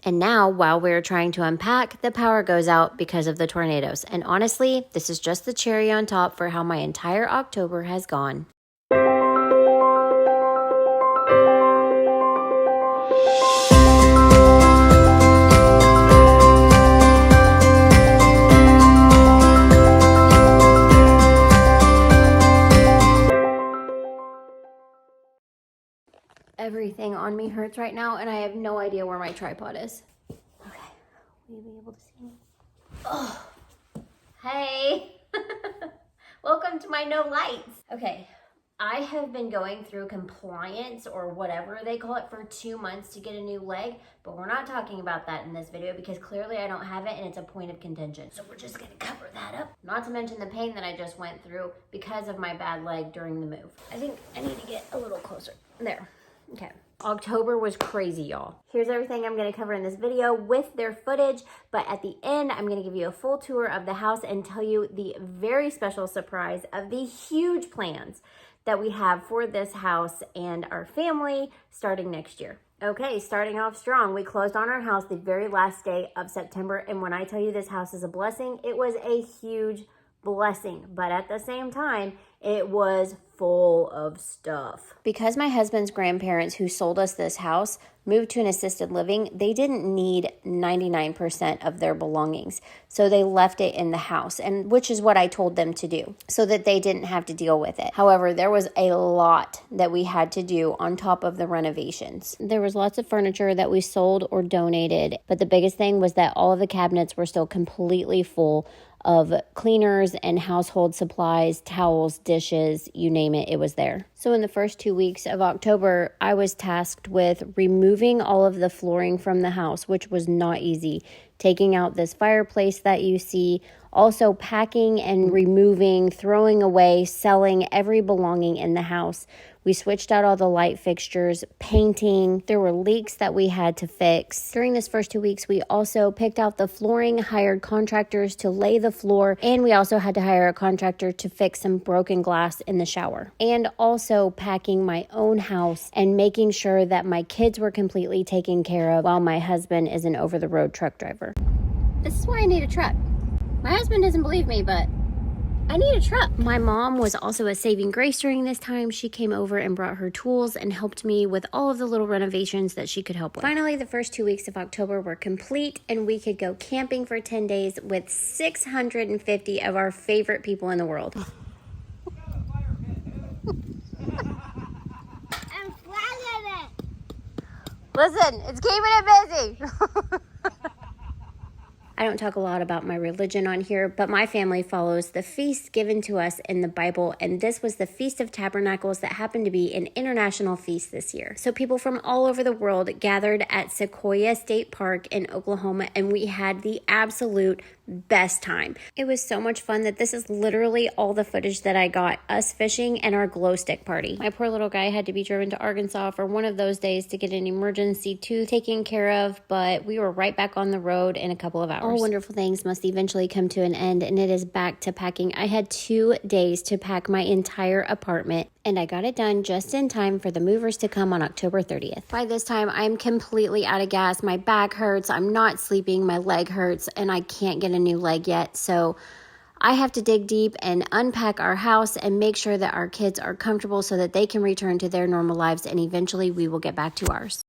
And now, while we're trying to unpack, the power goes out because of the tornadoes. And honestly, this is just the cherry on top for how my entire October has gone. Everything on me hurts right now, and I have no idea where my tripod is. Okay, will you be able to see me? Oh, hey. Welcome to my no lights. Okay, I have been going through compliance or whatever they call it for 2 months to get a new leg, but we're not talking about that in this video because clearly I don't have it and it's a point of contention. So we're just gonna cover that up. Not to mention the pain that I just went through because of my bad leg during the move. I think I need to get a little closer. There. Okay. October was crazy, y'all. Here's everything I'm going to cover in this video with their footage, but at the end, I'm going to give you a full tour of the house and tell you the very special surprise of the huge plans that we have for this house and our family starting next year. Okay, starting off strong, we closed on our house the very last day of September, and when I tell you this house is a blessing, it was a huge blessing, but at the same time, it was full of stuff. Because my husband's grandparents who sold us this house moved to an assisted living, they didn't need 99% of their belongings. So they left it in the house, and which is what I told them to do so that they didn't have to deal with it. However, there was a lot that we had to do on top of the renovations. There was lots of furniture that we sold or donated, but the biggest thing was that all of the cabinets were still completely full of cleaners and household supplies, towels, dishes, you name it, it was there. So in the first 2 weeks of October, I was tasked with removing all of the flooring from the house, which was not easy. Taking out this fireplace that you see, also packing and removing, throwing away, selling every belonging in the house. We switched out all the light fixtures, painting. There were leaks that we had to fix. During this first 2 weeks, we also picked out the flooring, hired contractors to lay the floor, and we also had to hire a contractor to fix some broken glass in the shower. And also packing my own house and making sure that my kids were completely taken care of while my husband is an over-the-road truck driver. This is why I need a truck. My husband doesn't believe me, but I need a truck. My mom was also a saving grace during this time. She came over and brought her tools and helped me with all of the little renovations that she could help with. Finally, the first 2 weeks of October were complete and we could go camping for 10 days with 650 of our favorite people in the world. I'm flagging it. Listen, it's keeping it busy. I don't talk a lot about my religion on here, but my family follows the feasts given to us in the Bible, and this was the Feast of Tabernacles that happened to be an international feast this year. So people from all over the world gathered at Sequoia State Park in Oklahoma, and we had the absolute best time. It was so much fun that this is literally all the footage that I got, us fishing and our glow stick party. My poor little guy had to be driven to Arkansas for one of those days to get an emergency tooth taken care of, but we were right back on the road in a couple of hours. All wonderful things must eventually come to an end, and it is back to packing. I had 2 days to pack my entire apartment, and I got it done just in time for the movers to come on October 30th. By this time, I'm completely out of gas. My back hurts, I'm not sleeping, my leg hurts, and I can't get a new leg yet. So I have to dig deep and unpack our house and make sure that our kids are comfortable so that they can return to their normal lives, and eventually we will get back to ours.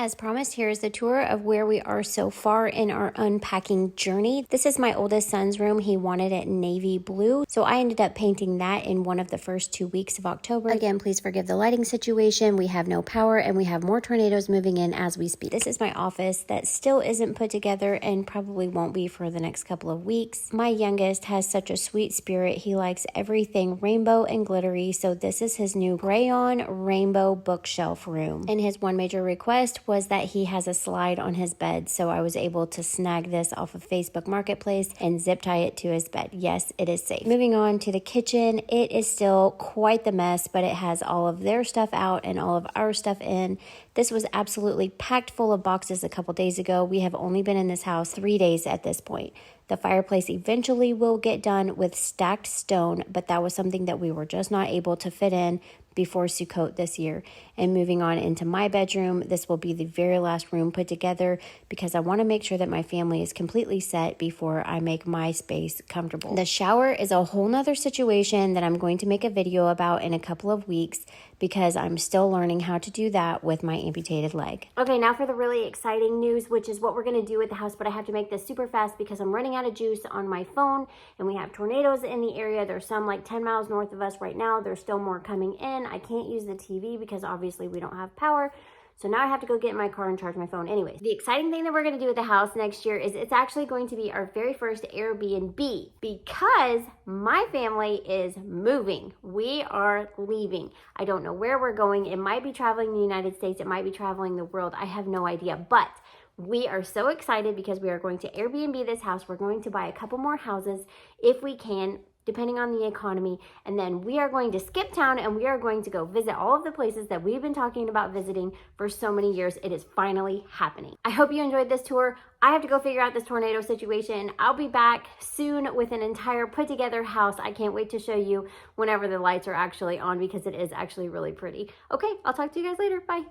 As promised, here is the tour of where we are so far in our unpacking journey. This is my oldest son's room. He wanted it navy blue, so I ended up painting that in one of the first 2 weeks of October. Again, please forgive the lighting situation. We have no power and we have more tornadoes moving in as we speak. This is my office that still isn't put together and probably won't be for the next couple of weeks. My youngest has such a sweet spirit. He likes everything rainbow and glittery, so this is his new crayon rainbow bookshelf room. And his one major request was that he has a slide on his bed, so I was able to snag this off of Facebook Marketplace and zip tie it to his bed. Yes, it is safe. Moving on to the kitchen, it is still quite the mess, but it has all of their stuff out and all of our stuff in. This was absolutely packed full of boxes a couple days ago. We have only been in this house 3 days at this point. The fireplace eventually will get done with stacked stone, but that was something that we were just not able to fit in before Sukkot this year. And moving on into my bedroom, this will be the very last room put together because I want to make sure that my family is completely set before I make my space comfortable. The shower is a whole nother situation that I'm going to make a video about in a couple of weeks because I'm still learning how to do that with my amputated leg. Okay, now for the really exciting news, which is what we're gonna do at the house, but I have to make this super fast because I'm running out of juice on my phone and we have tornadoes in the area. There's some like 10 miles north of us right now. There's still more coming in. I can't use the TV because obviously we don't have power. So now I have to go get in my car and charge my phone. Anyways, the exciting thing that we're gonna do at the house next year is it's actually going to be our very first Airbnb because my family is moving. We are leaving. I don't know where we're going. It might be traveling the United States. It might be traveling the world. I have no idea, but we are so excited because we are going to Airbnb this house. We're going to buy a couple more houses if we can, depending on the economy. And then we are going to skip town and we are going to go visit all of the places that we've been talking about visiting for so many years. It is finally happening. I hope you enjoyed this tour. I have to go figure out this tornado situation. I'll be back soon with an entire put together house. I can't wait to show you whenever the lights are actually on because it is actually really pretty. Okay, I'll talk to you guys later. Bye.